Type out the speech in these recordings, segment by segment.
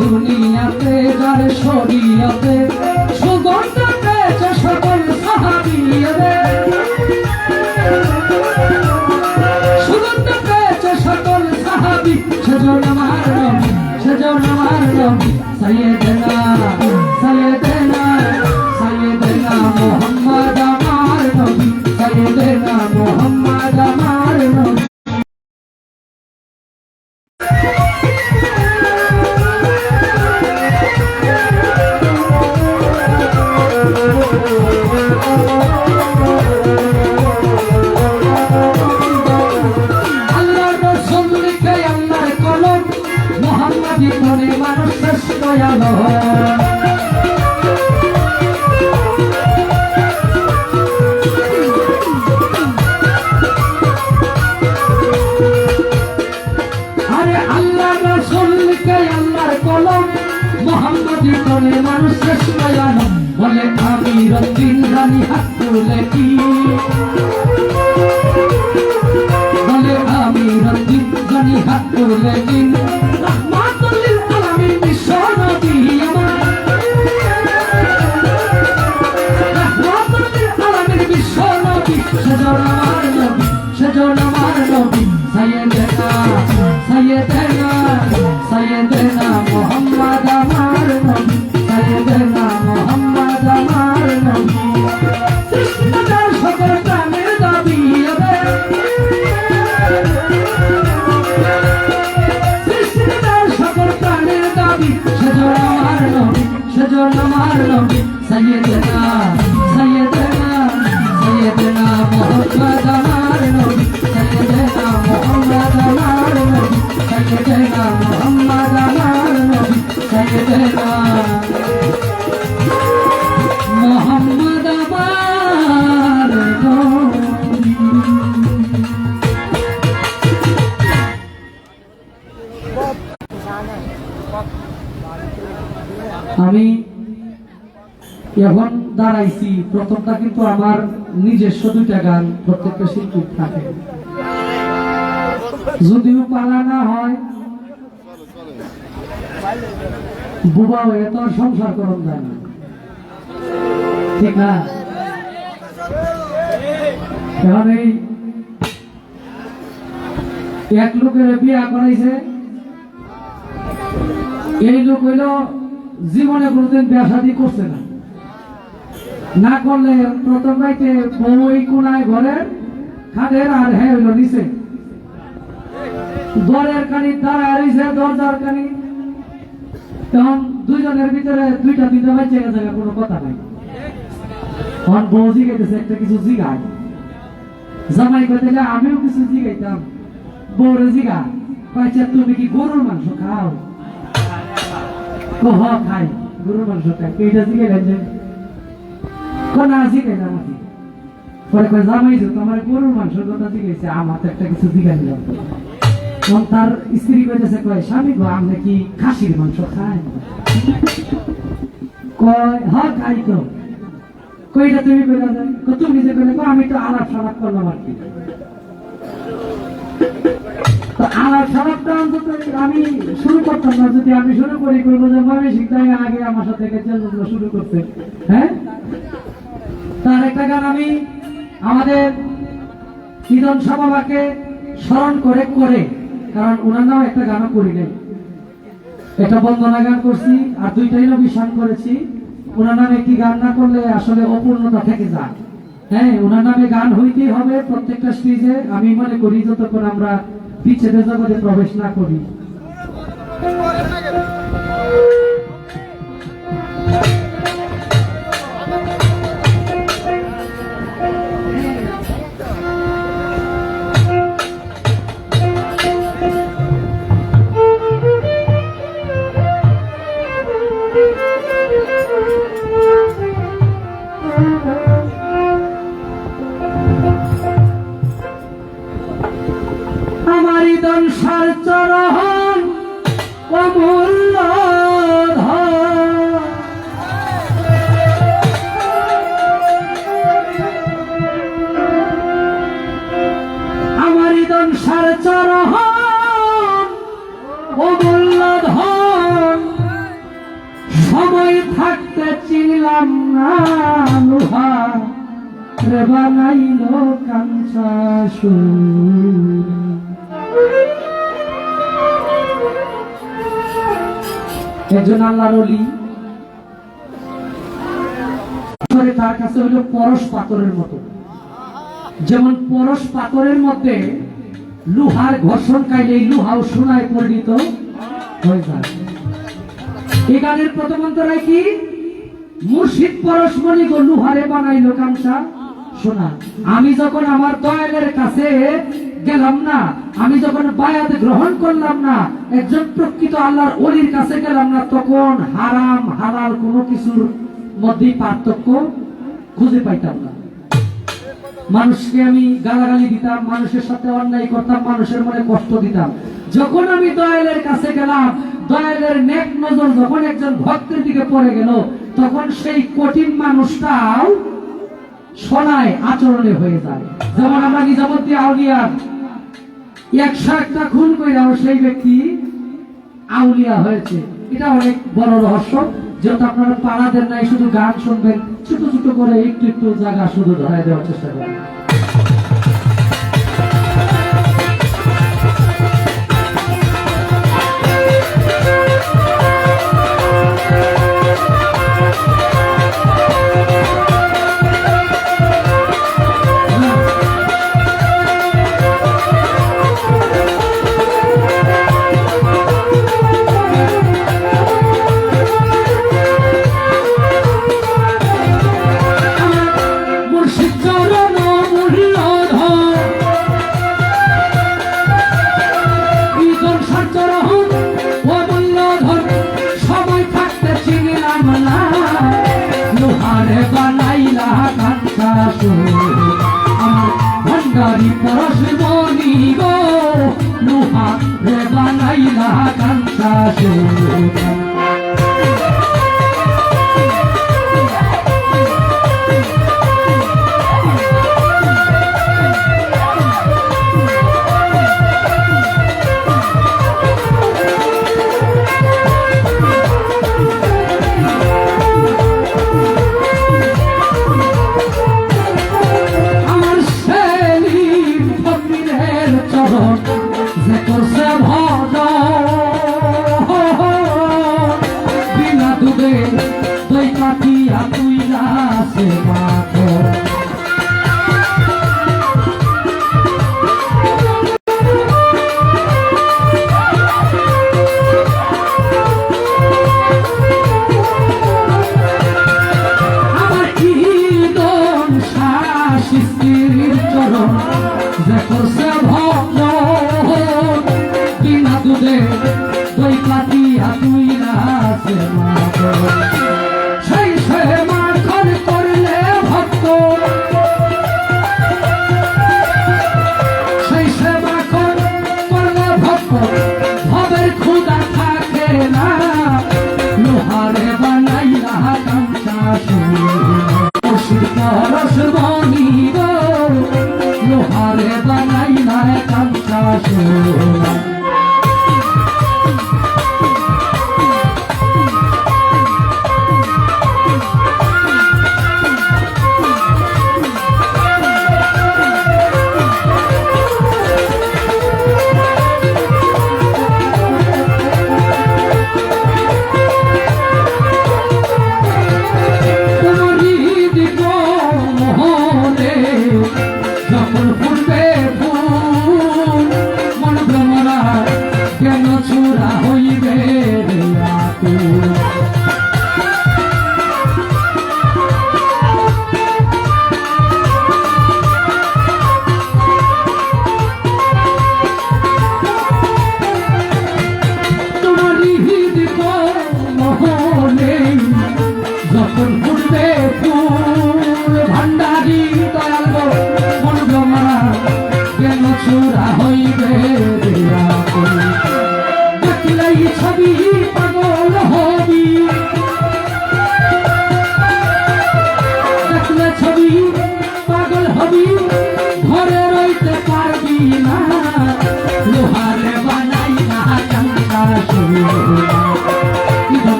দুনিয়াতে যার শরীয়তে সুগন্ধ পেয়েছে সকল সাহাবীরে, সুগন্ধ পেয়েছে সকল সাহাবী। সেজন্য আমার নবী, সেজন্য আমার নবী সাইয়েদেনা সাইয়েদেনা সাইয়েদেনা মুহাম্মদ আমার নবী, সাইয়েদেনা মুহাম্মদ আমার নবী। জীবনে মানুষ শ্রেষ্ঠ আলো, আরে আল্লাহ রাসূলকে আল্লাহর কলম, মুহাম্মদ জীবনে মানুষ শ্রেষ্ঠ আলো। বলে আমি রব্বিন জানি হাত তুলে কি, বলে আমি রব্বিন জানি হাত তুলে কি। সেজন্য আমার নবী সাইয়েদেনা সাইয়েদেনা সাইয়েদেনা মুহাম্মদ আমার নবী, সাইয়েদেনা মুহাম্মদ আমার নবী। সৃষ্টিকর্তার সকল প্রাণের দাবি, সৃষ্টিকর্তার সকল প্রাণের দাবি। সেজন্য আমার নবী, সেজন্য আমার নবী সাইয়েদেনা সাইয়েদেনা সাইয়েদেনা মুহাম্মদ আমার নবী, সাইয়েদেনা মুহাম্মদ আমার নবী, সাইয়েদেনা মুহাম্মদ আমার নবী, সাইয়েদেনা মুহাম্মদ আমার নবী। আমি এখন দাঁড়াইছি, প্রথমটা কিন্তু আমার নিজস্ব দুইটা গান প্রত্যেকটা শিল্পীর থাকে, যদিও পালা না হয় বুবা হয়ে তো আর সংসার করন যায় না, ঠিক না? এখন এই এক লোকের বিয়া করাইছে, এই লোক হইল জীবনে কোনদিন বিয়া শাদী করছে না, না করলে প্রথম রাইতে বই কোনায় ঘরের খাটের আর হ্যাঁ হইল নিচে দরের কানি দাঁড়ায় রয়েছে, দরজার কানি। তখন দুইজনের ভিতরে দুইটা তিনটা বাচ্চা গেছে, কোনো কথা নাই। তখন বউ জিগাইতেছে একটা কিছু জিগায়, জামাই কইতে আমিও কিছু জিগাইতাম, বউরে জিগা কয়েছে তুমি কি গরুর মাংস খাও? হ খাই, গরুর মাংস খাই। এইটা জিগাইলেন যে কোন জিগাই না আমাকে, পরে কয় জামাই তোমার গরুর মাংসের কথা জিগাইছে, আমার তো একটা কিছু জিগাই দিলাম। তখন তার স্ত্রী কইতেছে, কয় স্বামী গো আপনি কি খাসির মাংস খায়? কয় হ্যাঁ খাই তো। কইটা তুমি কইলা যায়, তুমি নিজে কইলে আমি তো আলাপ সালাপ করলাম আর কি। তো আলাপ সালাপটা অন্তত আমি শুরু করতাম না, যদি আমি শুরু করি করবো যে ময়মনসিংহ জায়গা আগে আমার সাথে শুরু করতে। হ্যাঁ, তার একটা গান আমি আমাদের ঈদন সভাকে স্মরণ করে করে, কারণ ওনার নাম একটা গানও করি নাই, একটা বন্দনা গান করছি আর দুইটাই নবী শান করেছি। ওনার নামে একটি গান না করলে আসলে অপূর্ণতা থেকে যায়। হ্যাঁ, ওনার নামে গান হইতেই হবে প্রত্যেকটা স্টেজে। আমি মনে করি যতক্ষণ আমরা বিচ্ছেদের জগতে প্রবেশ না করি। আমার ঈদন সার চরণ অমূল্য আমার ঈদন সার চরণ অমূল্য ধন পাইলাম না লোহা রে বানাইল কাঞ্চা একজন আল্লাহর ওলি, তার কাছে হলো পরশ পাথরের মতো। যেমন পরশ পাথরের মধ্যে লোহার ঘর্ষণ খাইলে লোহাও সোনায় পরিণত হয়ে যায়। এই গানের প্রথম অন্তরায় কি? মুর্শিদ পরশমণি গো লোহারে বানাইলো কাঞ্চা সোনা। আমি যখন আমার দয়ালের কাছে গেলাম না, আমি যখন বায়াত গ্রহণ করলাম না, একজন প্রকৃত আল্লাহর ওলির কাছে গেলাম না, তখন হারাম হালাল কোনো কিছুর মধ্যে পার্থক্য খুঁজে পাইতাম না। মানুষকে আমি গালাগালি দিতাম, মানুষের সাথে অন্যায় করতাম, মানুষের মনে কষ্ট দিতাম। যখন আমি দয়ালের কাছে গেলাম, দয়ালের নেক নজর যখন একজন ভক্তের দিকে পড়ে গেল, তখন সেই কঠিন মানুষটাও সোনায় আচরণে হয়ে যায়। যেমন আমরা নিজামুদ্দিন আউলিয়ার 101টা খুন কইরাও সেই ব্যক্তি আউলিয়া হয়েছে। এটা অনেক বড় রহস্য, যেহেতু আপনারা পাড়া দেন নাই, শুধু গান শুনবেন, ছোট ছোট করে একটু একটু জায়গা শুধু ধরাই দেওয়ার চেষ্টা করেন। ভণ্ডারি পরশমণি গো লোহারে বানাইলা কাঞ্চা সোনা। যে করছে ভজন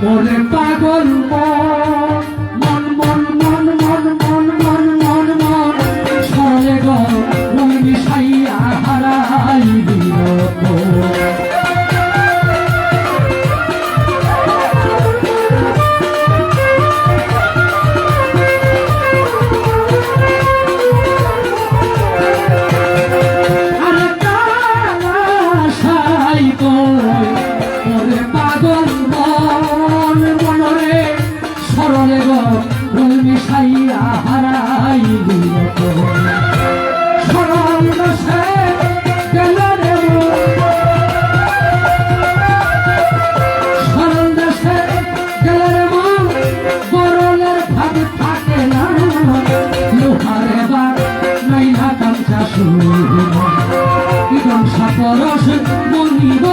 ওরে পাগল মন মন মন মন মন মন মন মন সরলে গো রং মিশাইয়া হারাই দিল মিশাইয়া হারাই দিল সরল দেশে গেল রে সরল দেশে গেল রে মন গরলের ভাগ থাকে না লোহার এবার নাই না কাঞ্চা সুরম সাপরস মনিব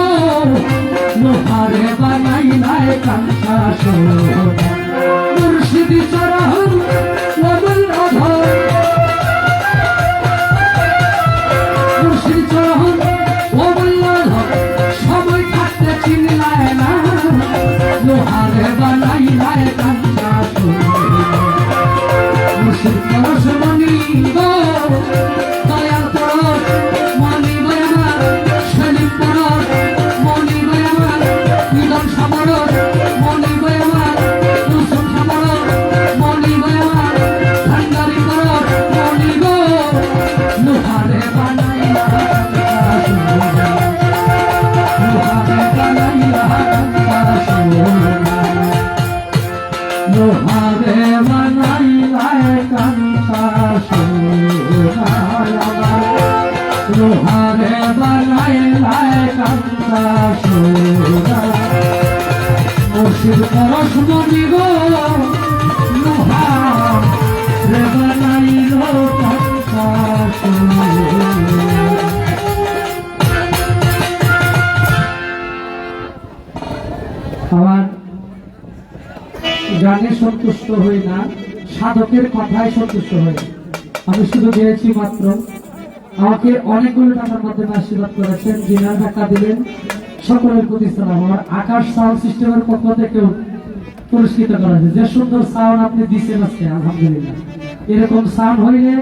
লোহার এবার নাই নাই কাঞ্চা সুর মুর্শিদি চরণ লবল অধর মুর্শিদি চরণ লবল অধর সময় থাকতে চিনলায় না লোহারে বানাই লায় কাঞ্চা মুর্শিদ পরশ মনিব দয়াল পরশ মনিব আমার সেলিম পরশ মনিব আমার মিলন সমরস মনিব আমার লোহারে বানাই লায় কাঞ্চা লোহারে বানাই লায় কাঞ্চা মুর্শিদ পরশ মনিব লোহারে বানাইল কাঞ্চা আমার গানে সন্তুষ্ট হই না, সাধকের কথায় সন্তুষ্ট হই। আমি শুধু গেয়েছি মাত্র। আমাকে অনেকগুলো টাকার মাধ্যমে আশীর্বাদ করেছেন, যিনার টাকা দিলেন সকলের প্রতি সালাম। আমার আকাশ সাউন্ড সিস্টেমের পক্ষ থেকেও পুরস্কৃত করা হয়েছে। যে সুন্দর সাউন্ড আপনি দিচ্ছেন আজকে, আলহামদুলিল্লাহ। এরকম সাউন্ড হইলে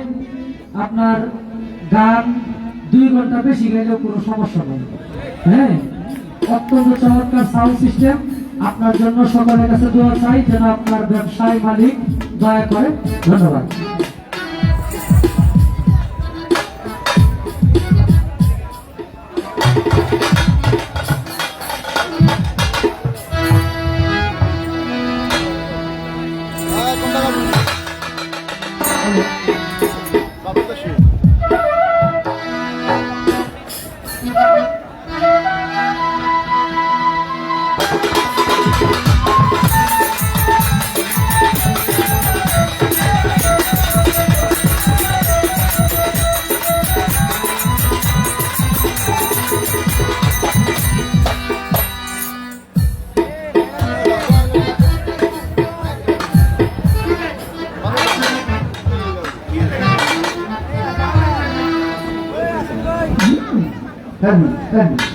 আপনার গান 2 ঘন্টা বেশি গেলেও কোনো সমস্যা নেই। হ্যাঁ, অত্যন্ত চমৎকার সাউন্ড সিস্টেম। আপনার জন্য সকলের কাছে দোয়া চাই যেন আপনার ব্যবসায় মালিক দয়া করে। ধন্যবাদ। Hare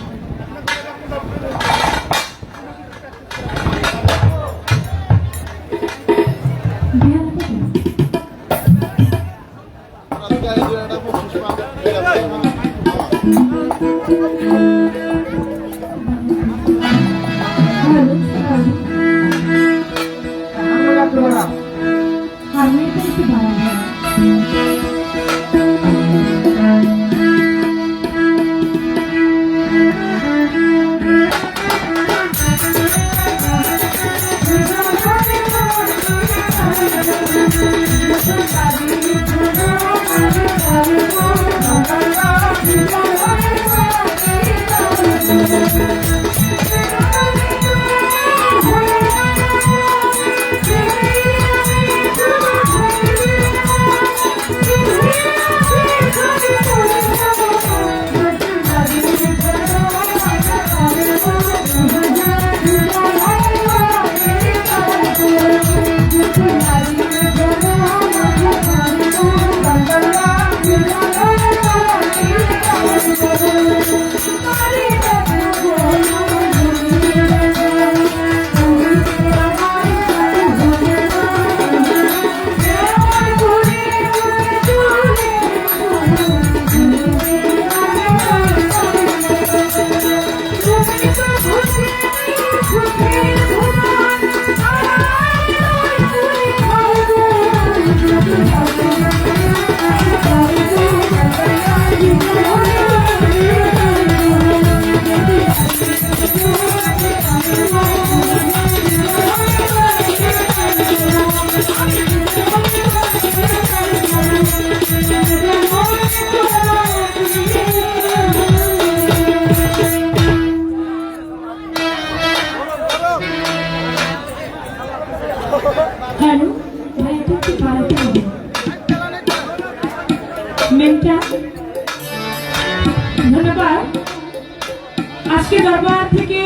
আজকে দরবার থেকে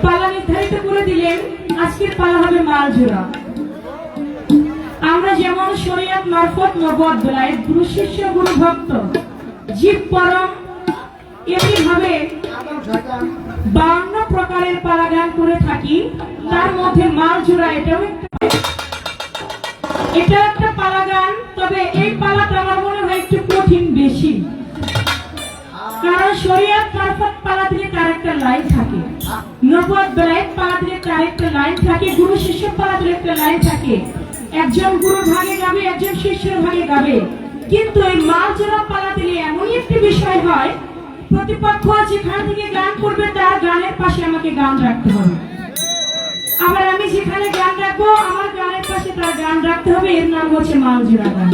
পালা নির্ধারিত করে দিলেন। আজকের পালা হবে মালজোড়া। আমরা যেমন শরীয়ত মারফত নবুয়ত বেলায়েত গুরু শিষ্য গুরু ভক্ত জীব পরম এমনি ভাবে 52 প্রকারের পালা গান করে থাকি। তার মধ্যে মালজোড়া এটা একটা পালা গান। তবে এই পালাটা আমার মনে হয় একটু কঠিন বেশি, কারণ শরীয়ত মারফত পালা দিলে তার একটা লাইন থাকে, নবুয়ত বেলায়েত পালা দিলে তার একটা লাইন থাকে, গুরু শিষ্য পালা দিলে একটা লাইন থাকে। একজন গুরু ভাগে গাবে, একজন শিষ্যের ভাগে গাবে। কিন্তু এই মালজোড়া পালা দিলে এমনই একটি বিষয় হয়, প্রতিপক্ষ যেখান থেকে গান করবে তার গানের পাশে আমাকে গান রাখতে হবে, আবার আমি যেখানে গান রাখবো আমার গানের পাশে তার গান রাখতে হবে। এর নাম হচ্ছে মালজোড়া গান।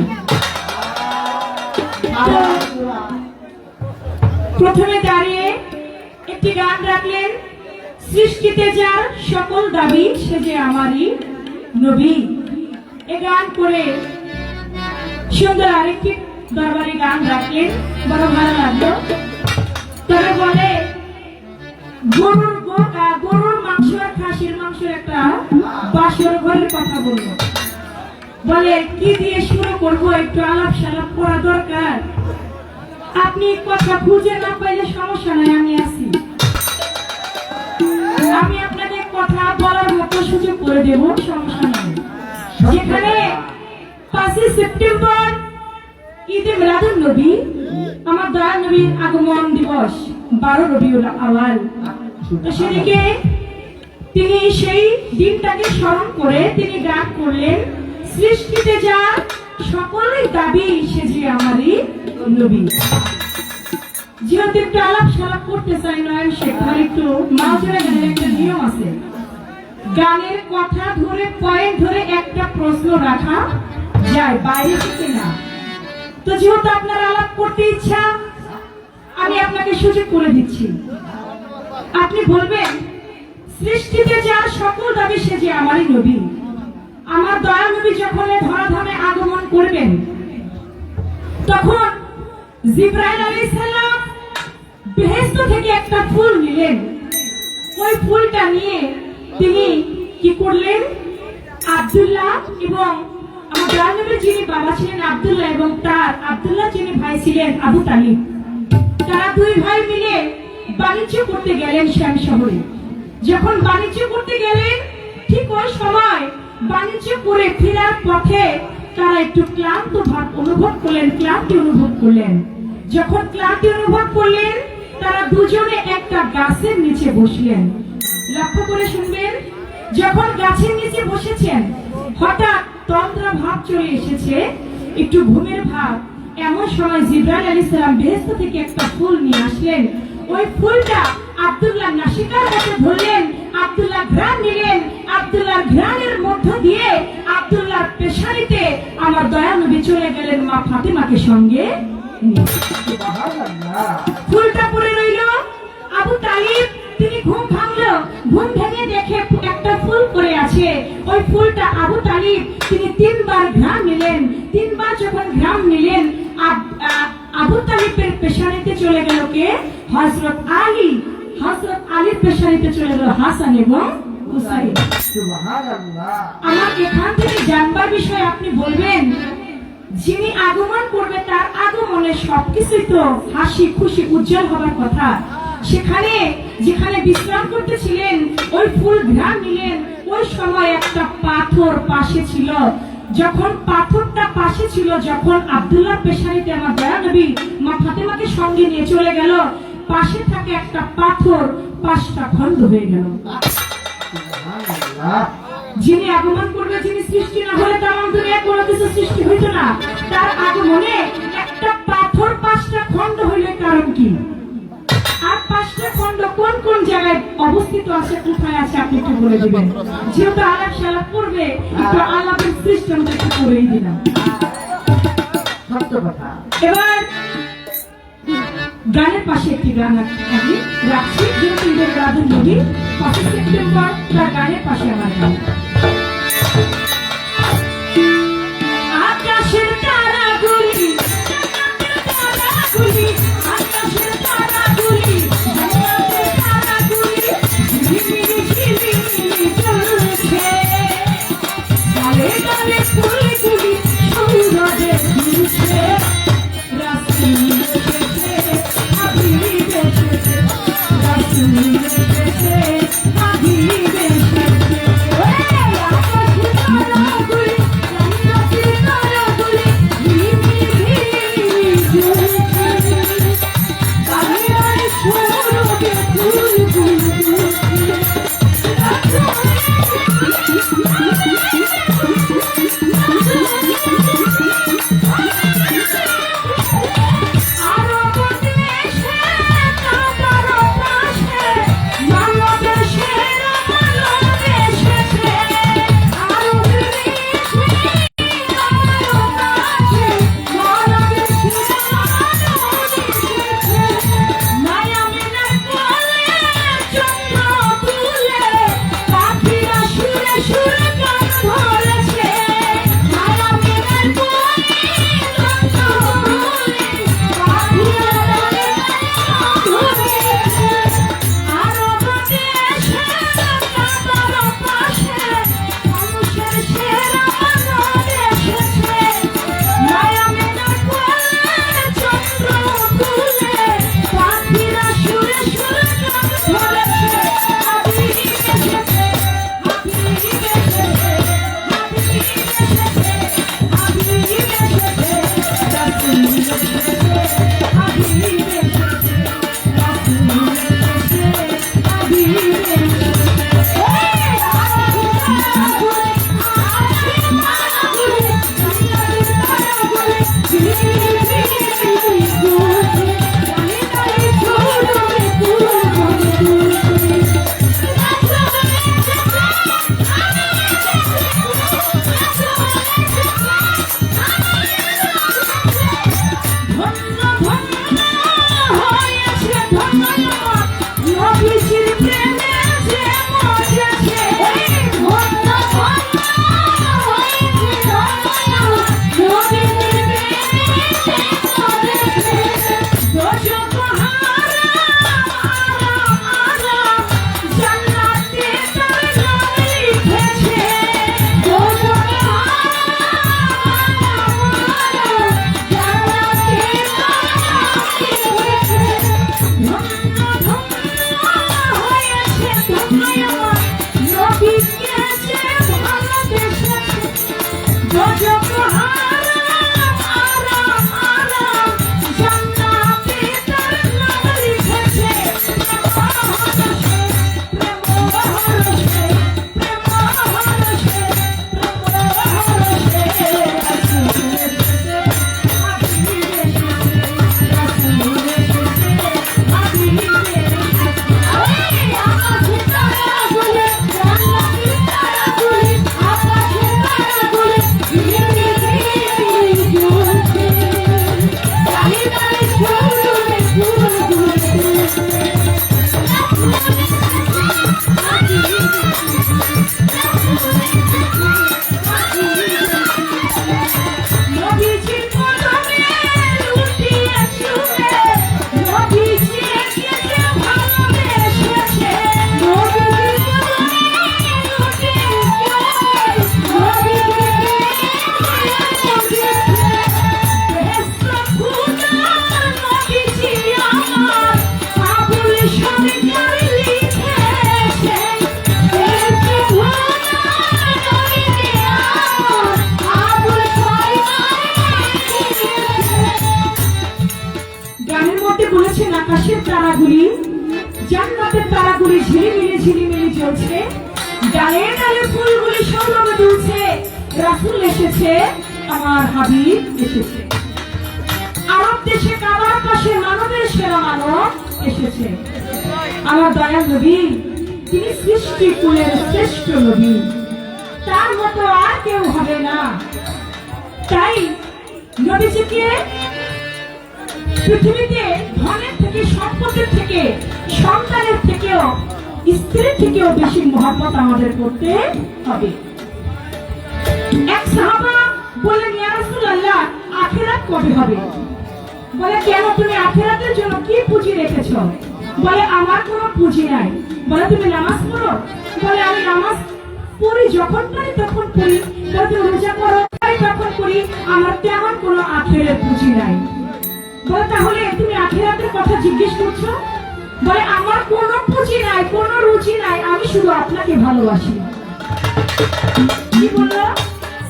প্রথমে দাঁড়িয়ে একটি গান রাখলেন, সৃষ্টিতে যার সকল দাবি সে যে আমারই নবী। এ গান করে সুন্দর আরেকটি দরবারি গান রাখলেন, বড় ভালো লাগলো। তবে বলে গরুর মাংস আর খাসির মাংসের একটা বাসর ঘরের কথা বলবো। বলে কি দিয়ে শুরু করবো, একটু আলাপ সালাপ করা দরকার। আপনি কথা খুঁজে না পাইলে সমস্যা নাই, আমি আছি। আমি আপনাকে কথা বলার মতো সুযোগ করে দেব, সমস্যা নাই। যেখানে 5 সেপ্টেম্বর ঈদে মিলাদুন নবী, আমার দয়াল নবীর আগমন দিবস 12 রবিউল আউয়াল, তো সেদিকে তিনি সেই দিনটাকে স্মরণ করে তিনি গান করলেন, সৃষ্টিতে যার সকলের দাবি সে যে আমারই নবী। যেহেতু একটু আলাপ সালাপ করতে চাই নয়, সেখানে একটু মালজোড়া গানের একটা নিয়ম আছে, গানের কথা ধরে পয়েন্ট ধরে একটা প্রশ্ন রাখা যায়, বাইরে থেকে না। তো যেহেতু আপনার আলাপ করতে ইচ্ছা, আমি আপনাকে সুযোগ করে দিচ্ছি। আপনি বলবেন, সৃষ্টিতে যার সকল দাবি সে যে আমারই নবী। আমার দয়াল নবী যখন ধরাধামে আগমন করবেন, তখন জিবরাইল আলাইহিস সালাম বেহেশত থেকে একটা ফুল নিলেন। ওই ফুলটা নিয়ে তিনি কি করলেন, আব্দুল্লাহ এবং আমার দয়াল নবীর যিনি বাবা ছিলেন আব্দুল্লাহ এবং তার আব্দুল্লাহ যিনি ভাই ছিলেন আবু তালিব, তারা দুই ভাই মিলে বাণিজ্য করতে গেলেন শ্যাম শহরে। যখন বাণিজ্য করতে গেলেন, ঠিক ওই সময় বাণিজ্য করে ফেরার পথে তারা একটু ক্লান্ত ভাব অনুভব করলেন, ক্লান্তি অনুভব করলেন। যখন ক্লান্তি অনুভব করলেন, তারা দুজনে একটা গাছের নিচে বসলেন। লক্ষ্য করে শুনবেন, যখন গাছের নিচে বসেছেন, হঠাৎ তন্দ্রা ভাব চলে এসেছে, একটু ঘুমের ভাব। এমন সময় জিবরাইল আলাইহিস সালাম বেহেশত থেকে একটা ফুল নিয়ে আসলেন। ওই ফুলটা আব্দুল্লাহ নাসিকার কাছে ধরলেন, আব্দুল্লাহ ঘ্রাণ নিলেন, আব্দুল্লাহর ঘ্রাণের মধ্য দিয়ে আব্দুল্লাহর পেশানিতে আমার দয়াল নবী চলে গেলেন মা ফাতেমাকে সঙ্গে নিয়ে। ফুলটা পড়ে রইল। আবু তালিব তিনি ঘুম ভাঙলো, ঘুম ভেঙে দেখে একটা ফুল পড়ে আছে। ওই ফুলটা আবু তালিব তিনি 3 বার ঘ্রাণ নিলেন। 3 বার যখন ঘ্রাণ নিলেন, আবু তালিবের পেশানিতে চলে গেল কে, হযরত আলী। হযরত আলীর পেশানিতে চলে গেল হাসান এবং হুসাইন। সুবহানাল্লাহ। আমার এখান থেকে জানবার বিষয় আপনি বলবেন, যিনি আগমন করবে তার আগমনে সবকিছুই তো হাসি খুশি উজ্জ্বল হবার কথা। সেখানে যেখানে বিশ্রাম করতেছিলেন, ওই ফুল ঘ্রাণ নিলেন, ওই সময় একটা পাথর পাশে ছিল। যখন পাথরটা পাশে ছিল, যখন আব্দুল্লাহ পেশানিতে আমার দয়াল নবী মা ফাতেমাকে সঙ্গে নিয়ে চলে গেল, পাশে থাকে একটা পাথর 5টা খণ্ড হয়ে গেল। যিনি আগমন করবে, যিনি সৃষ্টি না হলে তার দুনিয়ায় কোনো কিছু সৃষ্টি হইতো না। তার আগমনে একটা পাথর 5টা খণ্ড হইলে কারণ কি? আর 5টা খণ্ড কোন কোন জায়গায় অবস্থিত আছে, কোথায় আছে আপনি একটু বলে দিবেন। যেহেতু আলাপ সালাপ করবে, একটু আলাপের সিস্টেমটা একটু করেই দিলাম। এবার গানের পাশে একটি গান আমি রাখছি, যেহেতু ঈদের মিলাদুন নবী 5 সেপ্টেম্বর, তার গানের পাশে আমার গান। আকাশের তারাগুলি, আকাশের তারাগুলি, আকাশের তারাগুলি আকাশের তারাগুলি জান্নাতের তারাগুলি ঝিলিমিলি জ্বলছে, ডালে ডালে ফুলগুলি সৌরভে দুলছে। রাসূল এসেছে, আমার হাবিব এসেছে। আরব দেশে কাবার পাশে মানবের সেরা মানব এসেছে, আমার দয়াল নবী। তিনি সৃষ্টি কুলের শ্রেষ্ঠ নবী, তার মতো আর কেউ হবে না। তাই নবীজিকে পৃথিবীতে ধনের থেকে, সম্পদের থেকে, সন্তানের থেকেও, স্ত্রীর থেকেও বেশি মহব্বত আমাদের করতে হবে। এক সাহাবা বললেন, ইয়া রাসূলুল্লাহ, আখিরাত কবে হবে? বলে, কেন, তুমি আখিরাতের জন্য কি পুঁজি রেখেছো? বলে, আমার কোনো পুঁজি নাই। বলে, তুমি নামাজ পড়ো? বলে, আমি নামাজ পড়ি, যখন পারি তখন পড়ি। বলে, তুমি রোজা করো? তখন করি। আমার তেমন কোনো আখিরাতের পুঁজি নাই। বলে, তাহলে তুমি আখিরাতের কথা জিজ্ঞেস করছো? বলে আমার কোনো পুঁজি নাই, কোনো রুচি নাই, আমি শুধু আপনাকে ভালোবাসি। কি বললো?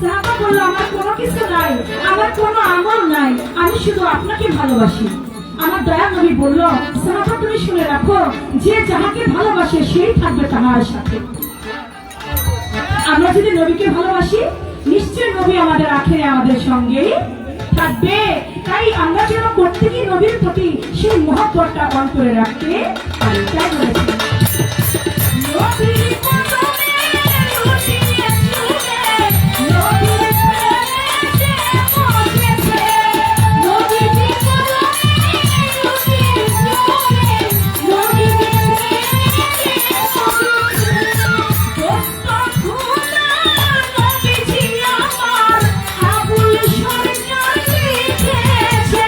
সাহাবা বললো আমার কোনো কিছু নাই, আমার কোনো আমল নাই, আমি শুধু আপনাকে ভালোবাসি। আমার দয়াল নবী বলল, সাহাবা তুমি শুনে রাখো, যে যাহাকে ভালোবাসে সেই থাকবে তাহার সাথে। আমরা যদি নবীকে ভালোবাসি, নিশ্চয় নবী আমাদের আখেরে আমাদের সঙ্গেই থাকবে। তাই আমরা যেন প্রত্যেকই নবীর প্রতি সেই মহব্বতটা অন্তরে রাখতে পারি। তাই বলেছি নবীর কদমে লুটিয়ে ছুঁয়ে, নবীর প্রেমেতে মজেছে, নবীর কদমে লুটিয়ে ছুঁয়ে, নবীর প্রেমেতে মজেছে। দোস্ত খুদা নবীজি আমার আবুল সরকার লিখেছে,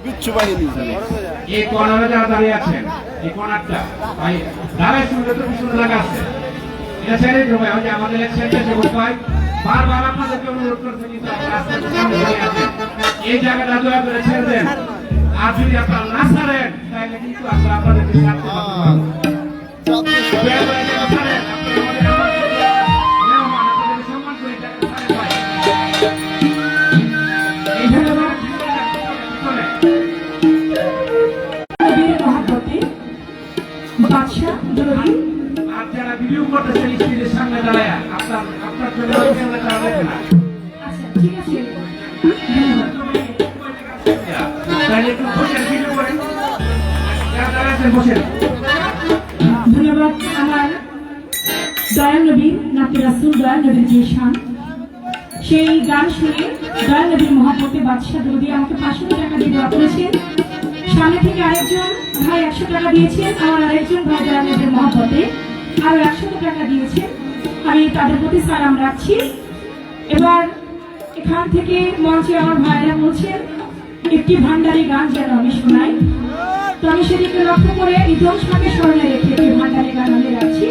বিচ্ছু বাহিনী এই কর্নারে যারা দাঁড়িয়ে আছেন, এই কর্নারটা ভাই দাঁড়ায় শুনলে তো সুন্দর লাগা আছে। এটা ছেড়ে দিও ভাই, ওই যে আমাদের এক সাইডে যে ভাই বারবার আপনাদেরকে অনুরোধ করছে, কিন্তু আপনারা আস্তে আস্তে সামনে দাঁড়িয়ে আছেন। এই জায়গাটা দয়া করে ছেড়ে দেন। আর যদি আপনারা না ছাড়েন তাহলে কিন্তু আমরা আপনাদেরকে ছাড়তে পারবো না। দয়া করে এটা ছাড়েন, আপনি আমাদের মেহমান, আপনাদেরকে সম্মান করে এটা ছাড়েন ভাই। এইখানে আমার চলে নবীর মহব্বতে বাদশাহ নবী। আর যারা ভিডিও করতেছেন স্ক্রিনের সামনে দাঁড়ায়, আপনার জন্য ওই ক্যামেরাটা দেখে না। আচ্ছা ঠিক আছে, তাহলে একটু বসেন, ভিডিও করেন। যারা দাঁড়াচ্ছেন বসেন। ধন্যবাদ। আমার দয়াল নবী নাতি রাসূল দয়াল নবীর যে শান, সেই গান শুনে দয়াল নবীর মহব্বতে বাদশাহ নবী আমাকে 500 টাকা দিয়ে দোয়া করেছেন। সামনে থেকে আরেকজন ভাই 100 টাকা দিয়েছেন, আমার আরেকজন ভাই দয়াল নবীর মহব্বতে আরো 100 টাকা দিয়েছেন। আমি তাদের প্রতি সালাম রাখছি। এবার এখান থেকে মঞ্চে আমার ভাইরা বলছেন একটি ভান্ডারি গান যেন আমি শোনাই। তো আমি সেদিকে লক্ষ্য করে ইদম সাকে স্মরণে রেখে একটি ভান্ডারি গান আমি রাখছি।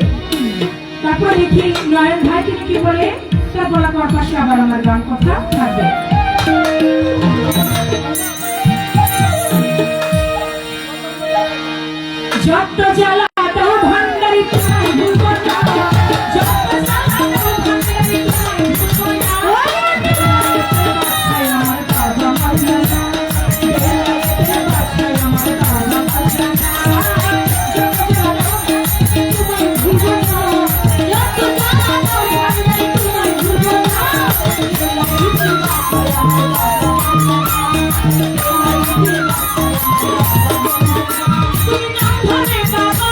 তারপর দেখি নয়ন ভাই তিনি কি বলে, তার বলা পর পাশে আবার আমার গান কথা থাকবে। যত জ্বালা দাও ভান্ডারি তোমায় ভুলব না, যত জ্বালা দাও ভান্ডারি তোমায় ভুলব না। বাসায় আমার কাজা মাঝে না, বাসায় আমার কাজা মাঝে না। যত জ্বালা তোমায় ভুলব না, যত জ্বালা দাও ভান্ডারি তোমায় ভুলব না। তুমি না ধরে বাবা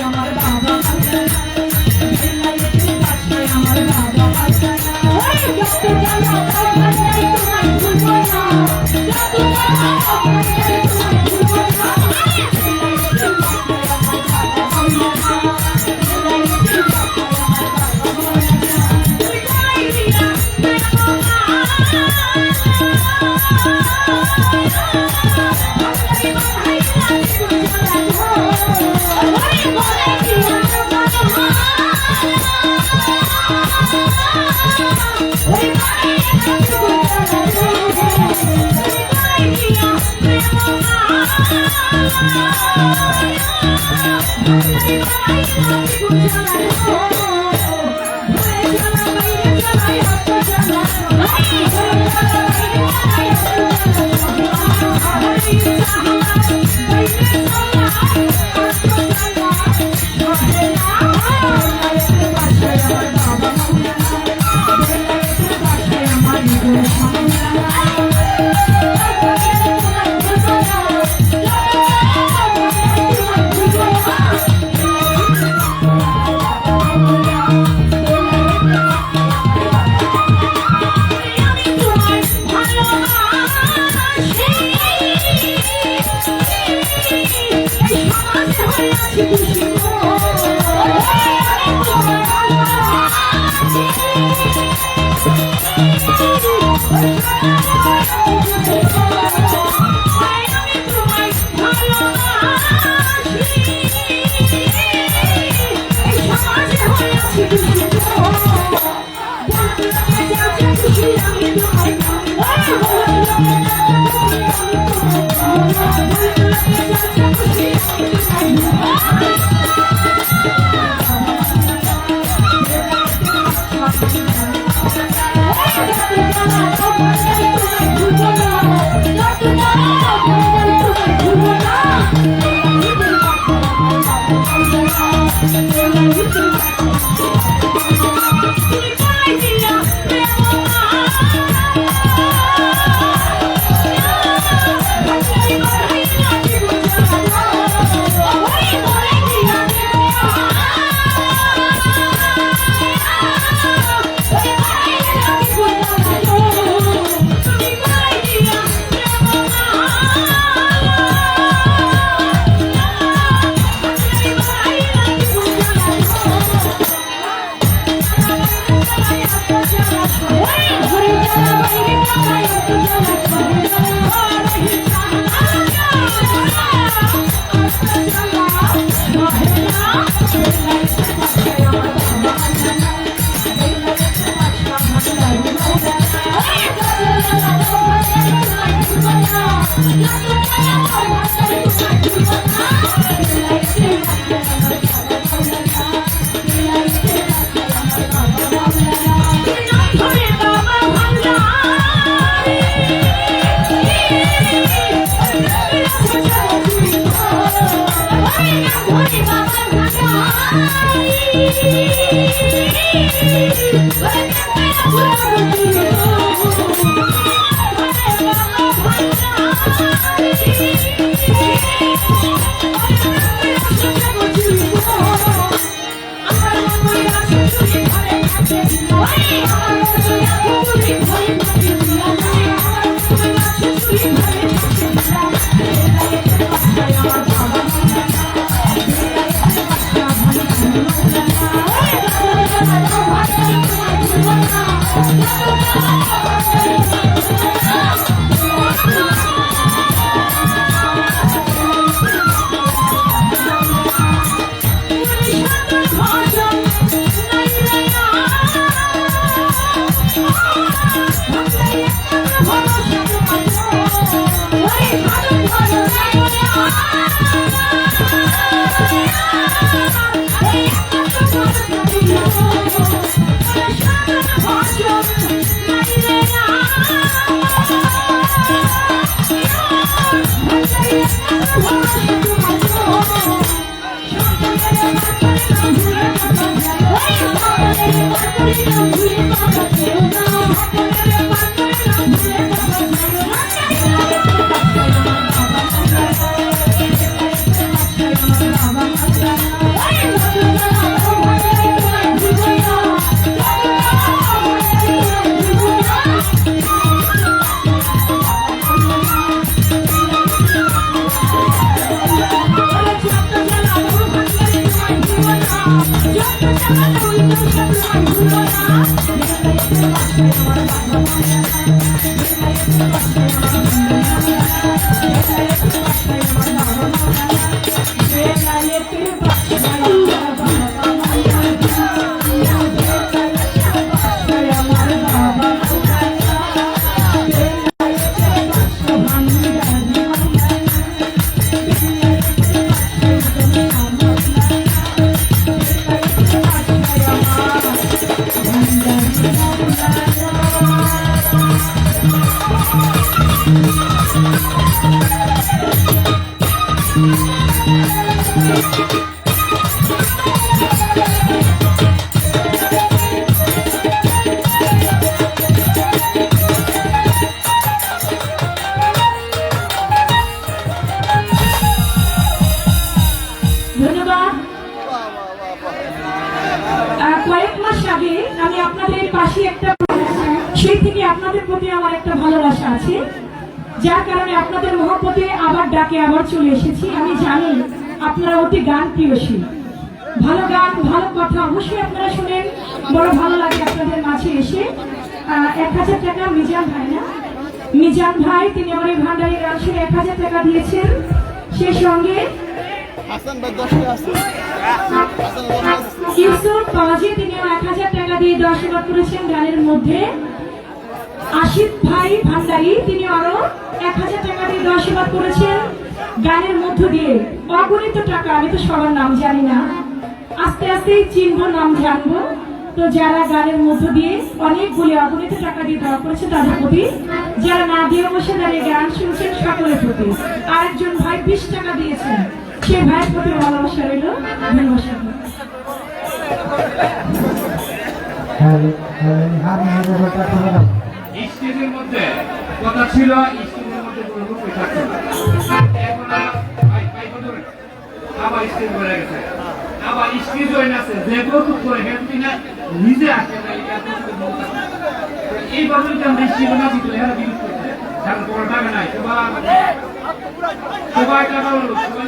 আমার বাবা আমার বাবা ওই যত জ্বালা তাও ভান্ডারি তোমায় ভুলবো না যত জ্বালা তাও ভান্ডারি তোমায় ভুলবো না Oh ধন্যবাদ। কয়েক মাস আগে আমি আপনাদের পাশে একটা সেই থেকে আপনাদের প্রতি আমার একটা ভালোবাসা আছে, যার কারণে আপনাদের মহব্বতে আবার ডাকে আবার চলে এসেছি। আমি জানি আপনারা অতি গান প্রিয়সী, ভালো গান ভালো কথা অবশ্যই আপনারা শুনেন, বড় ভালো লাগে আপনাদের মাঝে এসে। 1000 টাকা মিজান ভাই তিনি আমার এই ভান্ডারি গান শুনে 1000 টাকা দিয়েছেন। সেই সঙ্গে হাসান ভাই 10 টাকা আছে। হাসান ভাই ইউসুফ বাবাজি তিনি 1000 টাকা দিয়ে আশীর্বাদ করেছেন গানের মধ্যে। আশিফ ভাই ভান্ডারি তিনি আরো 1000 টাকা দিয়ে আশীর্বাদ করেছেন গানের মধ্য দিয়ে। অগণিত টাকা, আমি তো সবার নাম জানি না, আস্তে আস্তেই চিনবো, নাম জানবো। তো যারা গানের মধ্য দিয়ে অনেকগুলি অগণিত টাকা দিয়ে দেওয়া করেছে তাদের প্রতি, যারা না দিয়ে বসে দাঁড়িয়ে গান শুনছেন সকলের প্রতি। আরেকজন ভাই 20 টাকা দিয়েছেন, সে ভাইয়ের প্রতি ভালোবাসা রইল। ধন্যবাদ। স্টেজের মধ্যে কথা ছিল, স্টেজের মধ্যে কোনো রূপে থাকতো না। এখন আবার স্টেজ হয়ে গেছে, আবার স্টেজ হয়ে গেছে, যে কৌতুক করে হেঁটে না নিজে আসে না। এইভাবে যদি আমরা স্টেজ না দিত, এরা বিরোধ করছে, কারণ কোনো টাকা নাই। সবাই টাকা হলো, সবাই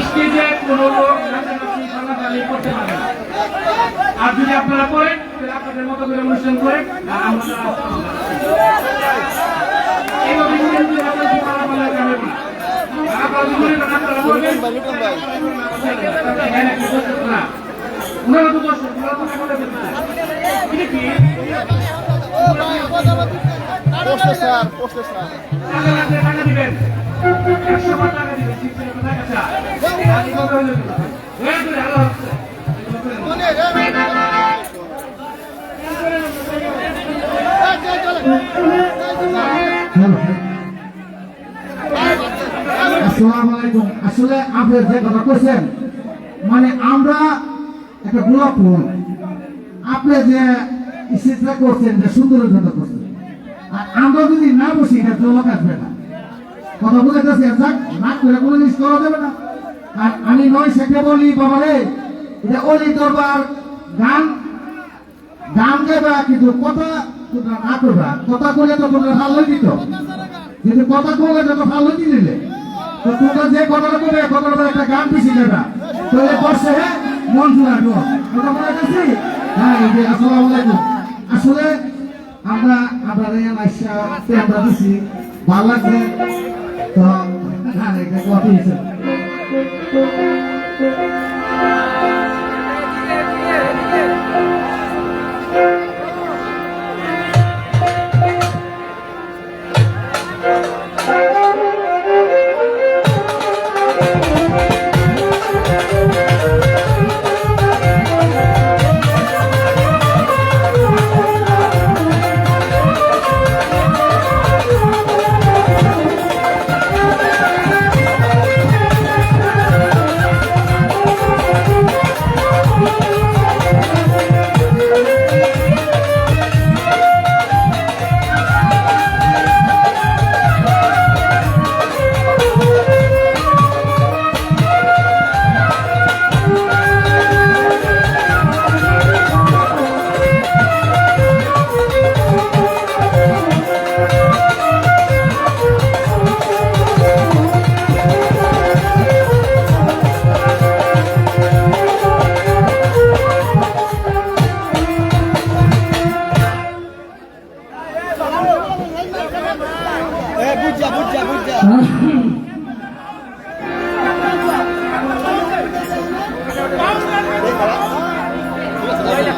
স্টেজে কোনো লোক নাচানাচি খেলাখালি করতে পারে না। আর যদি আপনারা করেন, তাহলে আপনাদের মতো করে অনুষ্ঠান করেন, আর আমরা এইভাবে পোস্টে স্যার টাকা দিবেন, 100 টাকা দিবেন, ঠিক আসসালামু আলাইকুম। আসলে আপনি যে কথা কইছেন, মানে আমরা একটা গোলাপ ফুল, আপনি যে ইচ্ছা করছেন যে সুন্দরের জন্য করছেন, আর আমরা যদি না বসি এটা জলক আসবে না। কথা বুঝাইতেছি, যাক না করে কোনো জিনিস করা যাবে না। আর আমি নয় সেটা বলি, বাবা রে, এটা অলি দরবার গান গান গাইবা, কিন্তু কথা তোমরা না করবা। কথা কইলে তো তোমরা ভালো দিত, কিন্তু কথা কইলে যত ভালো দিলে তো তোমরা যে কথাটা করবে, কথাটা একটা গান পিছিয়ে যাবে, তাহলে বসে মন জুড়াবো। কথা বলে গেছি। হ্যাঁ, এই যে আসসালামু আলাইকুম। আসলে আমরা আমরা দিচ্ছি, ভালো লাগছে তো। হ্যাঁ, এটা কথা হয়েছে।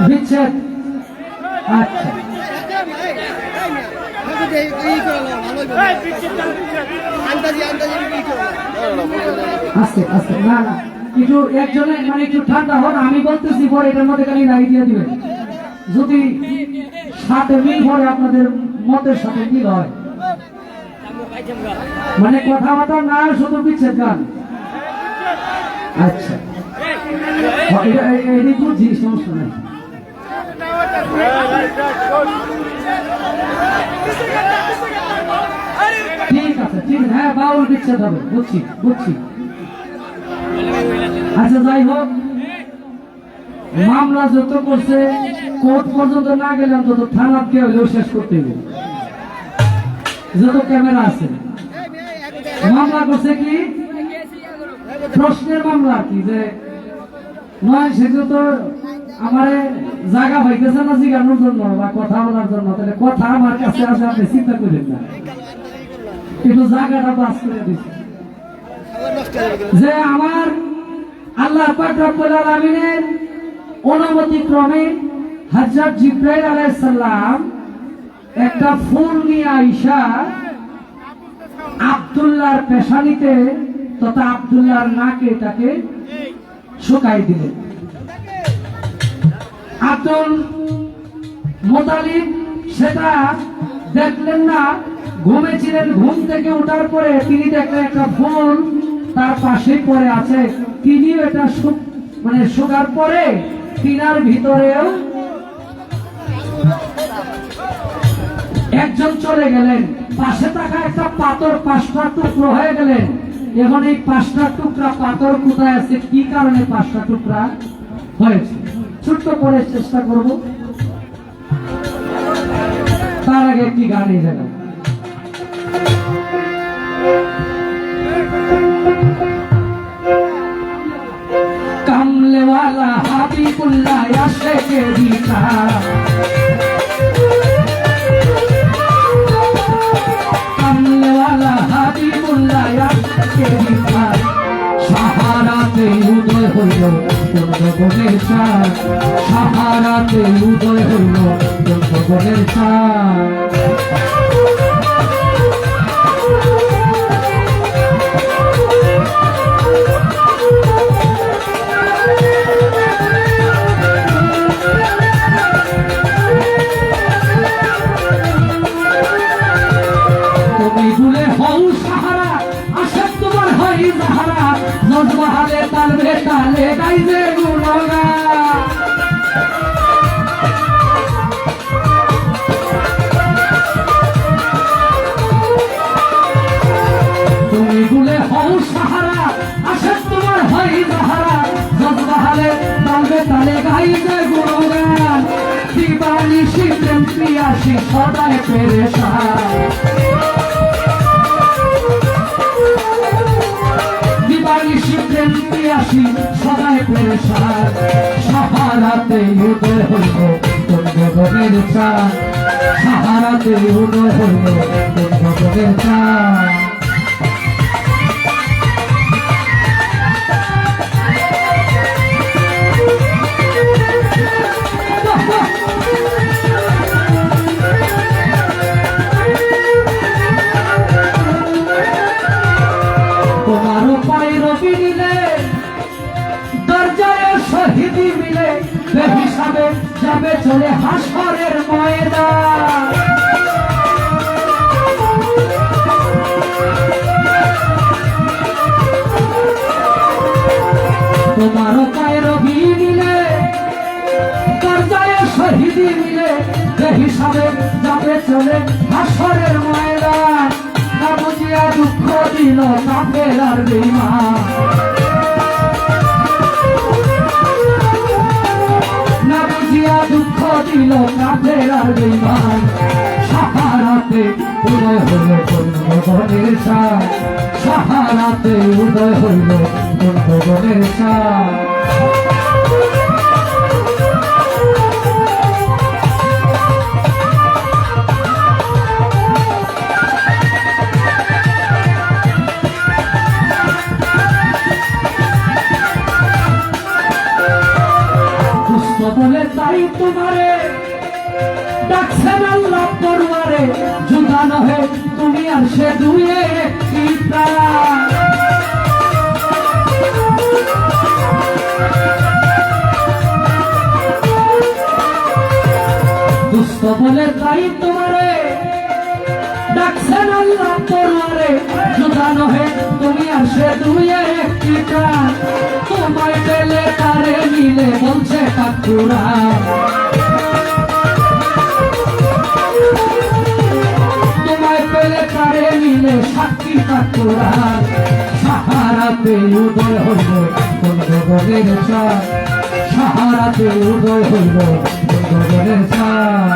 বিচ্ছেদ। আচ্ছা, আস্তে আস্তে, না না, একটু একজনে মানে একটু ঠান্ডা হন। আমি বলতেছি পরে এটার মধ্যে খালি রাই দিয়ে দিবেন, যদি সাথে মিল পরে আপনাদের মতের সাথে মিল হয়, মানে কথাবার্তা না শুধু বিচ্ছেদ গান। আচ্ছা এটি বুঝছি, সমস্যা নাই। ঠিক আছে, ঠিক আছে, হ্যাঁ বাউল বিচ্ছেদ হবে, বুঝছি বুঝছি। আচ্ছা যাই হোক, মামলা যত করছে কোর্ট পর্যন্ত না গেলে অন্তত থানাকে হলেও শেষ করতে হবে। যত ক্যামেরা আছে মামলা করছে কি প্রশ্নের মামলা আর কি, যে নয় সেগুলো তো আমার জায়গা হইতেছে না জিজ্ঞানোর জন্য বা কথা বলার জন্য, তাহলে কথা আমার কাছে আছে, আপনি চিন্তা করেন না, কিন্তু জায়গাটা বাস করে দিচ্ছে যে আমার আল্লাহ পাক রব্বুল আলামিনের অনুমতি ক্রমে হযরত জিবরাইল আলাইহিস সালাম একটা ফুল নিয়ে আইসা আব্দুল্লাহর পেশানিতে তথা আব্দুল্লাহর নাকে তাকে শুকাই দিলেন। আব্দুল মুতালিব সেটা দেখলেন না, ঘুমেছিলেন, ঘুম থেকে ওঠার পরে তিনি দেখলেন একটা ফুল তার পাশে পড়ে আছে। তিনি এটা মানে শুকার পরে তিনার ভিতরেও একজন চলে গেলেন, পাশে থাকা একটা পাথর 5টা টুকরো হয়ে গেলেন। এখন এই 5টা টুকরা পাথর কোথায় আছে, কি কারণে 5টা টুকরা হয়েছে, ছোট্ট করে চেষ্টা করব। তার আগে একটি গান এই জায়গায় কামলেওয়ালা হাবিবুল্লাহ আশেকে দিতা, কামলেওয়ালা হাবিবুল্লাহ আশেকে দিতা, সাহারাতে উদয় হইল বন্ধগণের চাঁদ, সাহারাতে উদয় হইল বন্ধগণের চাঁদ। নজবাহালে তালবে তালে গাইবে গুণগান, তুমি গুলে হও সাহারা, আশা তোমার হয় যাহারা, নজবাহালে তালবে তালে গাইবে গুণগান, দিবানিশি প্রেম প্রিয়াসী সদায় পেরেশান, আসি সদাই পেরেশান, সাহারাতে উদয় হইল বন্ধগণের চাঁদ, সাহারাতে উদয় হইল বন্ধগণের চাঁদ। তোমারও পাই রবি নিলে দরজায় শহীদি মিলে, বেহিসাবে যাবে চলে হাসরের ময়দান, তোমারও পায় রবি নিলে দরজায় শহীদি মিলে, বেহিসাবে যাবে চলে হাসরের ময়দান, না বুঝিয়া দুঃখ দিল কাফের আর বেঈমান, না বুঝিয়া দুঃখ দিল কাফের আর বেঈমান, সাহারাতে উদয় হইল বন্ধগণের চাঁদ, সাহারাতে উদয় হইল বন্ধগণের চাঁদ। বলে তাই তোমারে ডাকছেন আল্লাহ পরওয়ারে, জুদা নহে তুমি আর সে দুয়ে একটি প্রাণ, দুস্থ বলে তাই তোমারে ডাকছেন আল্লাহ পরওয়ারে, জুদা নহে তুমি আর সে দুয়ে একটি প্রাণ তোমায় পেলে তারে মিলে বলছে কাকুরা তোমায় পেলে তারে মিলে সাক্ষী কাকুরা সাহারাতে উদয় হইল কোন গগনের চাঁদ সাহারাতে উদয় হইল কোন গগনের চাঁদ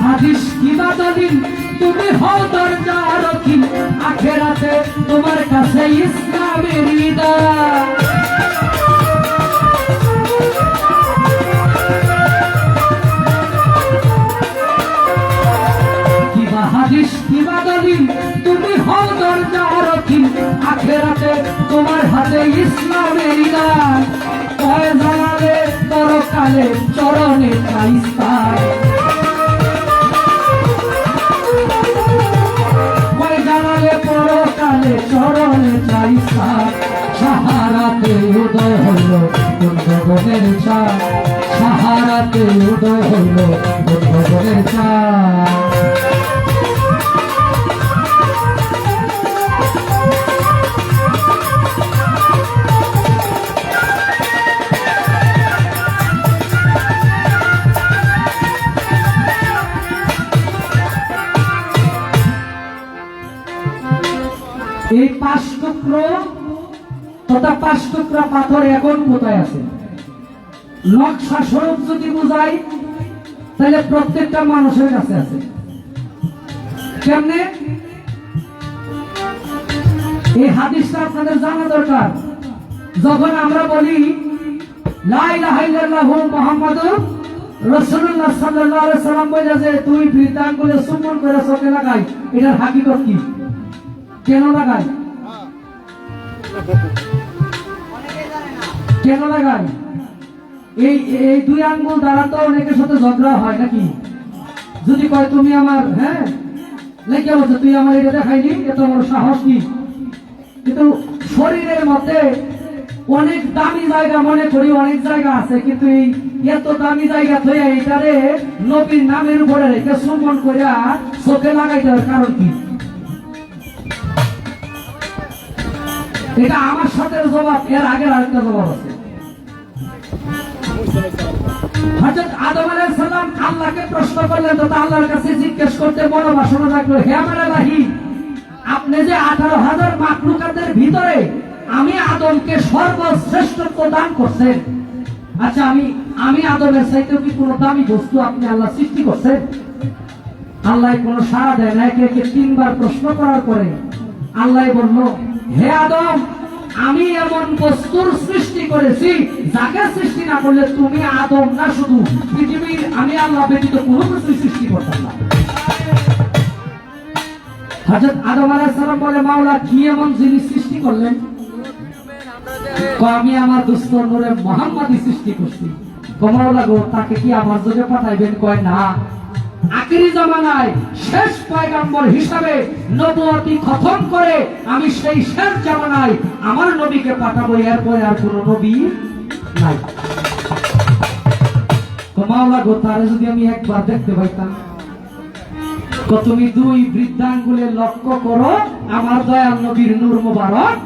হাদিস কিবা দলিল তুমি হও দরজা রক্ষী আখেরাতে তোমার কাছে ইসলামের হৃদয় কিবা হাদিস কিবা দলিল তুমি হও দরজা রক্ষী আখেরাতে তোমার হাতে ইসলামের হৃদয় কয় জানালে পরকালে চরণে চাইস্তায় পরকালে চরণে চাইসা সাহারাতে উদয় হইল কোন গগনের চাঁদ সাহারাতে উদয় হইল কোন গগনের চাঁদ এই 5 টুকরো তথা 5 টুকরা পাথর এখন কোথায় আছে নকশা স্বরূপ যদি বোঝাই তাহলে প্রত্যেকটা মানুষের কাছে আছে কেমনে এই হাদিসটা আপনাদের জানা দরকার যখন আমরা বলি লা ইলাহা ইল্লাল্লাহু মুহাম্মাদুর রাসূলুল্লাহ সাল্লাল্লাহু আলাইহি সাল্লাম বলে যে তুই বৃদ্ধাঙ্গুলে চুম্বন করে চোখে লাগাই এটার হাকিকত কি কেন লাগাই কেন লাগাই এই এই দুই আঙ্গুল দ্বারা তো অনেকের সাথে ঝগড়া হয় নাকি যদি কয় তুমি আমার হ্যাঁ লেগে বলছে তুই আমার এটা দেখাইনি এত বড় সাহস কি কিন্তু শরীরের মধ্যে অনেক দামি জায়গা মনে করি অনেক জায়গা আছে কিন্তু এই এত দামি জায়গা থেকে এটারে নবীর নামের উপরে রেখে চুম্বন করিয়া চোখে লাগাইতে হবে কারণ কি এটা আমার সাথে জবাব এর আগের আরেকটা জবাব আছে হযরত আদম আলাইহিস সালাম আল্লাহকে প্রশ্ন করলেন তো আল্লাহর কাছে জিজ্ঞেস করতে মনোবাসনা জাগলো হে আমার ইলাহি আপনি যে 18,000 মাখলুকাতের ভিতরে আমি আদমকে সর্বশ্রেষ্ঠত্ব দান করছেন আচ্ছা আমি আদমের চাইতে কি কোনো দামি বস্তু আপনি আল্লাহ সৃষ্টি করছেন আল্লাহ কোনো সাড়া দেয় না একে 3 বার প্রশ্ন করার পরে আল্লাহ বলল হে আদম আমি এমন বস্তুর সৃষ্টি করেছি যাকে সৃষ্টি না করলে তুমি আদম না শুধু পৃথিবীর আমি আল্লাহ ব্যতীত কোনো কিছু সৃষ্টি করতাম না হযরত আদম আলাইহিস সালাম বলে মাওলা কি এমন জিনিস সৃষ্টি করলেন আমি আমার দুস্থ নূরে মুহাম্মাদী সৃষ্টি করছি মাওলা গো তাকে কি আমার জন্য পাঠাইবেন কয় না আখিরি জামানায় শেষ পয়গম্বর হিসাবে নবুয়তি খতম করে আমি সেই শেষ জামানায় আমার নবীকে পাঠাবো এরপরে আর কোনো নবী নাই মাওলা গো তারে যদি আমি একবার দেখতে পাইতাম তুমি 2 বৃদ্ধাঙ্গুলে লক্ষ্য করো আমার দয়াল নবীর নূর মুবারক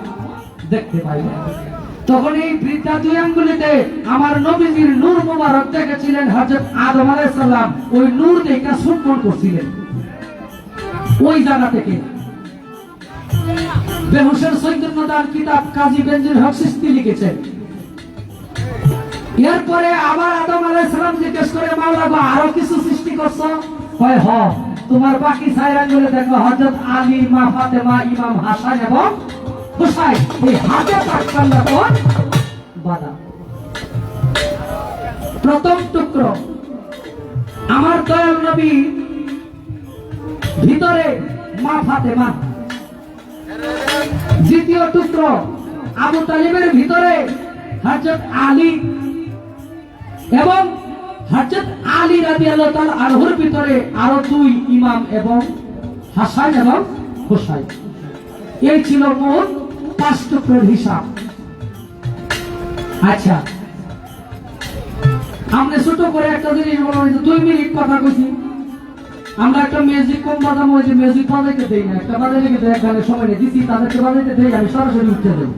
দেখতে পাইবে তখন এই বৃদ্ধা 2 আঙ্গুলিতে আমার নবীজির নূর মুবারক দেখেছিলেন হযরত আদম আলাইহিস সালাম ওই নূর দেখে চুম্বন করছিলেন ওই জায়গা থেকে বেহুশের সৈয়দুন্নদার কিতাব কাজী বেনজির হক চিশতি লিখেছেন এরপরে আবার আদম আলাইহিস সালাম জিজ্ঞেস করে মাওলা গো আরো কিছু সৃষ্টি করছো কয় হ তোমার বাকি 4 আঙ্গুলে দেখো হযরত আলী মা ফাতেমা ইমাম হাসান এবং হুসাইন এই হাতে পাকখানা কোন বাদা প্রথম টুকরো আমার দয়াল নবী ভিতরে মা ফাতেমা দ্বিতীয় টুকরো আবু তালিবের ভিতরে হযরত আলী এবং হযরত আলী রাদিয়াল্লাহু তাআলা আনহুর ভিতরে আরো 2 ইমাম এবং হাসান এবং হুসাইন এই ছিল মোট 5 টুকরোর হিসাব। আচ্ছা, আমরা ছোট করে একটা জিনিস বললাম, 2 মিনিট কথা কইছি, আমরা একটা মিউজিক কম বাজাবো, ওই যে মিউজিক বাজাইতে দেই না, একটা বাজাইতে দেয়, এক গানে সময় নেই দিচ্ছি, তাদেরকে বাজাইতে দেই, আমি সরাসরি উঠতে দেব।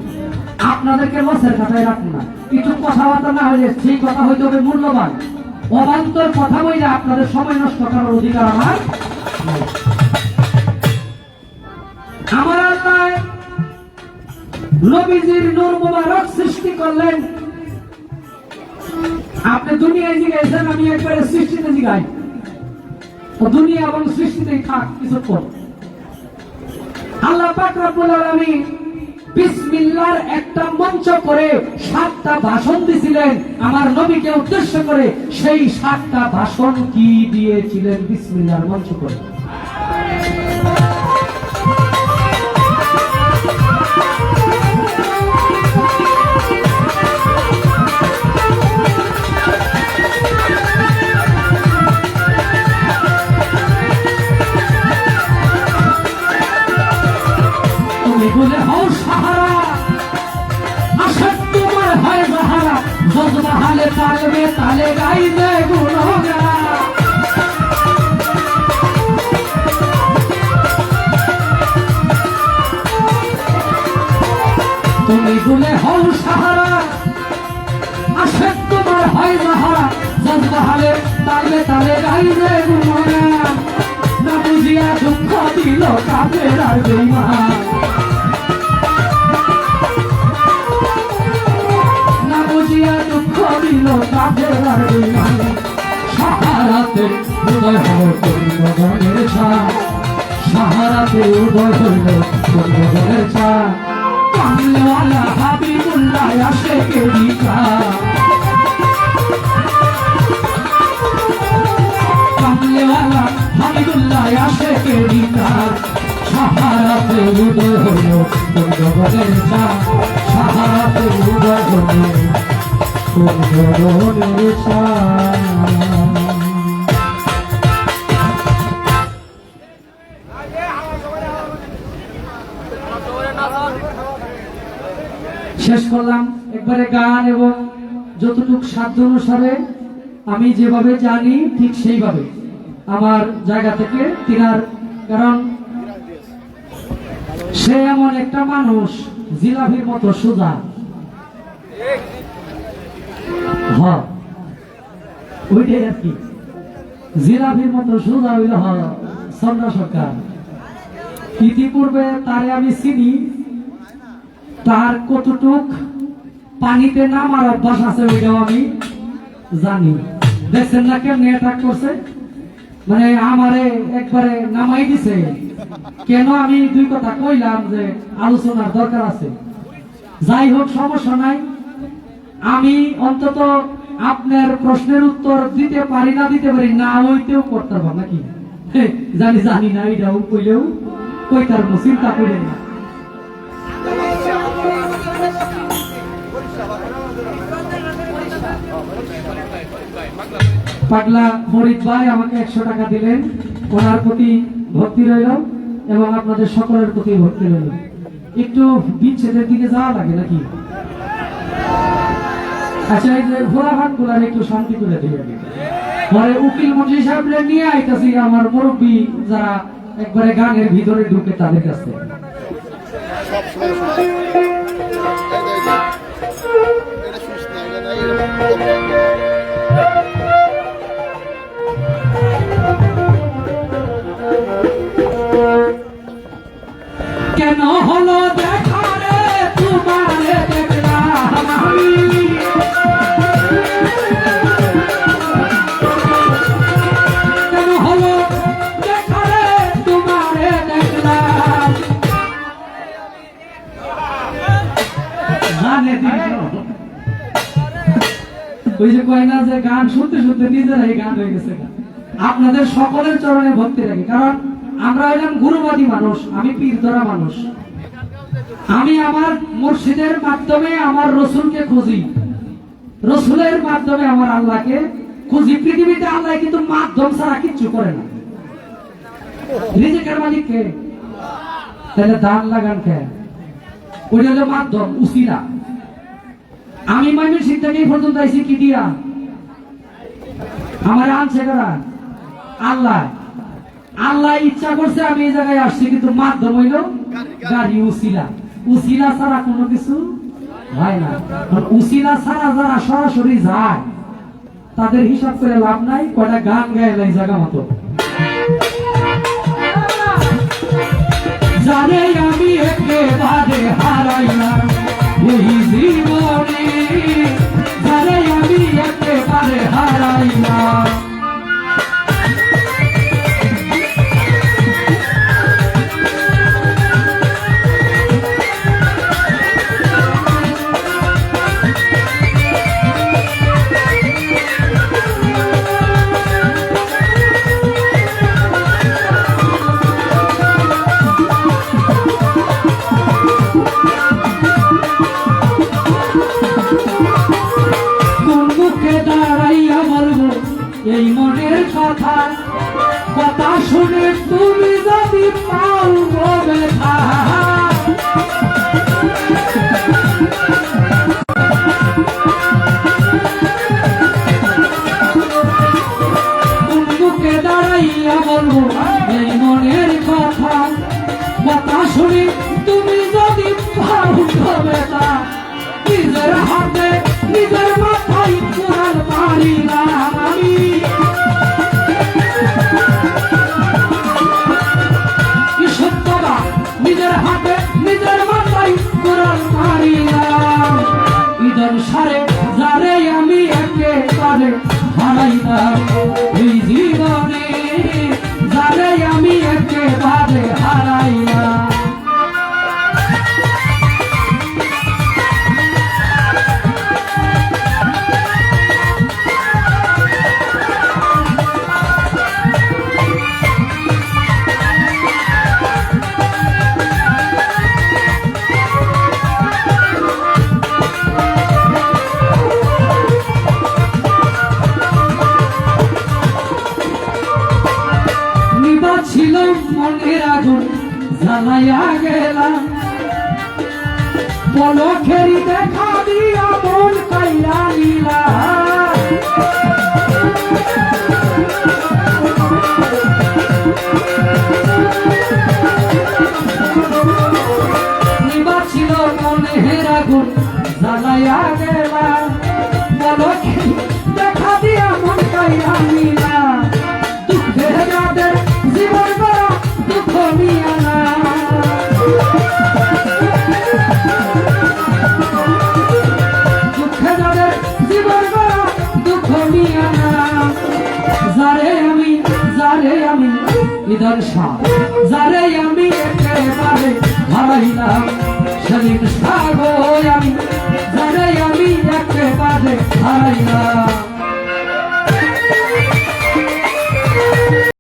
আপনাদেরকে লসের খাতায় রাখবো না, কিছু কথাবার্তা না হলে সেই কথা হইতে হবে মূল্যবান। অবান্তর কথা বলে আপনাদের সময় নষ্ট করার অধিকার আমার নাই। আমার আল্লাহ নবীজির নূর মুবারক সৃষ্টি করলেন। আপনি দুনিয়ায় জিগাইছেন, আমি একবারে সৃষ্টিতে জিগাই, দুনিয়া এবং সৃষ্টিতেই থাক কিছুক্ষণ। আল্লাহ পাক রব্বুল আলামিন বিসমিল্লাহর একটা মঞ্চ করে 7টা ভাষণ দিছিলেন আমার নবীকে উদ্দেশ্য করে। সেই 7টা ভাষণ কি দিয়েছিলেন বিসমিল্লাহর মঞ্চ করে? বলে হও সাহারা, আশা তোমার হয় সাহারা, জজবাহালে তালবে তালে গাইবে গুণগান। তুমি বলে হও সাহারা, আশা তোমার হয় সাহারা, জজবাহালে তালবে তালে গাইবে গুণগান। না বুঝিয়া দুঃখ দিল কাজের আর বেঈমান, দুঃখ দিল কাজের আর বেঈমান। সাহারাতে উদয় হল পূর্ণগণের ছায়া, সাহারাতে উদয় হইল পূর্ণগণের ছায়া। কামলেওয়ালা হাবিবুল্লাহ আশেকে দিকা, কামলেওয়ালা হাবিবুল্লাহ আশেকে দিকা। সাহারাতে উদয় হইল পূর্ণগণের ছায়া, সাহারাতে উদয় হইল পূর্ণগণের ছায়া। শেষ করলাম একবারে গান, এবং যতটুকু সাধ্য অনুসারে আমি যেভাবে জানি ঠিক সেইভাবে আমার জায়গা থেকে তিনার, কারণ সে এমন একটা মানুষ জিলাপির মতো সোজা। হ্যাঁ, ওইটাই আর কি, জিলাপির মতো সোজা হইল চন্দ্র সরকার। ইতিপূর্বে তারে আমি চিনি, তার কতটুক পানিতে নামার অভ্যাস আছে ওইটাও আমি জানি। দেখছেন না কেমন অ্যাটাক করছে, মানে আমারে একবারে নামাই দিছে। কেন আমি 2 কথা কইলাম যে আলোচনার দরকার আছে। যাই হোক, সমস্যা নাই, আমি অন্তত আপনার প্রশ্নের উত্তর দিতে পারি না, দিতে পারি না, ওইতেও করতে পারবো নাকি জানি না, এটাও কইলেও কইতার চিন্তা করে না। পাগলা ফরিদ ভাই আমাকে 100 টাকা দিলেন, ওনার প্রতি ভক্তি রইল এবং আপনাদের সকলের প্রতি ভক্তি রইল। একটু বিচ্ছেদের দিকে যাওয়া লাগে নাকি? আচ্ছা, এই যে ঘোরাঘাট গুলার একটু শান্তি করে দিয়ে পরে উকিল মন্ত্রী সাহেব নিয়ে আইতাছি আমার মুরব্বী যারা একবারে গানের ভিতরে ঢুকে তাদের কাছে। কেন হলো দেখা রে তোমারে দেখলাম আমি, কেন হলো দেখা রে তোমারে দেখলাম। ওই যে কয় না যে গান শুনতে শুনতে নিজেরাই গান হয়ে গেছে। আপনাদের সকলের চরণে ভক্তি রাখি, কারণ আমরা হইলাম গুরুবাদী মানুষ, আমি পীর ধরা মানুষ। আমি আমার মুর্শিদের মাধ্যমে আমার রসুলকে খুঁজি, রসুলের মাধ্যমে আমার আল্লাহকে খুঁজি। পৃথিবীতে আল্লাহ কিন্তু মাধ্যম ছাড়া কিচ্ছু করে না। রিজিকের মালিক কে? তাহলে দান লাগান কে? ওইটা হলো মাধ্যম, উসিলা। আমি ময়মনসিংহ থেকে এই পর্যন্ত আইছি কি দিয়া? আমার আনছে কারা? আল্লাহ। আল্লাহ ইচ্ছা করছে আমি এই জায়গায় আসছি, কিন্তু মাধ্যম হইল গাড়ি, উসিলা। উসিলা ছাড়া কোনো কিছু হয় না। উসিলা ছাড়া যারা সরাসরি যায় তাদের হিসাব করে লাভ নাই। কয়টা গান গায়ে নাই জায়গা মতো। জানে আমি একেবারে হারাইলাম এই জীবনে, জানে আমি একেবারে হারাইলাম। এই মনের কথা কথা শুনে তুমি যদি পাও ব্যথা, মুখে দাঁড়াইয়া বলবো এই মনের কথা কথা শুনে তুমি যদি পাও ব্যথা। নিজের হাতে নিজের মাথায় কোরআন পারি না আমি, সত্যটা নিজের হাতে নিজের মাথায় কোরআন পারি না। ঈদের সারে যারে আমি একেবারে হারাইলাম এই জীবনে, যারে আমি একেবারে হারাইলাম। ছিল মনের আগুন জ্বালাইয়া গেলাম, পলকেরই দেখা দিয়া মন কাইয়া নিলা। নিবাছিল মনের আগুন জ্বালাইয়া গেলাম, পলকেরই দেখা দিয়া মন কাইয়া নিলা। দুঃখের যাদের জীবন করা দুঃখ নিয়া না, দুঃখে যাদের জীবন করা দুঃখ নিয়া না। যারে আমি ঈদের শাহ, যারে আমি একেবারে হারাইলাম সেদিন সাগর আমি, যারে আমি একেবারে হারাইলাম।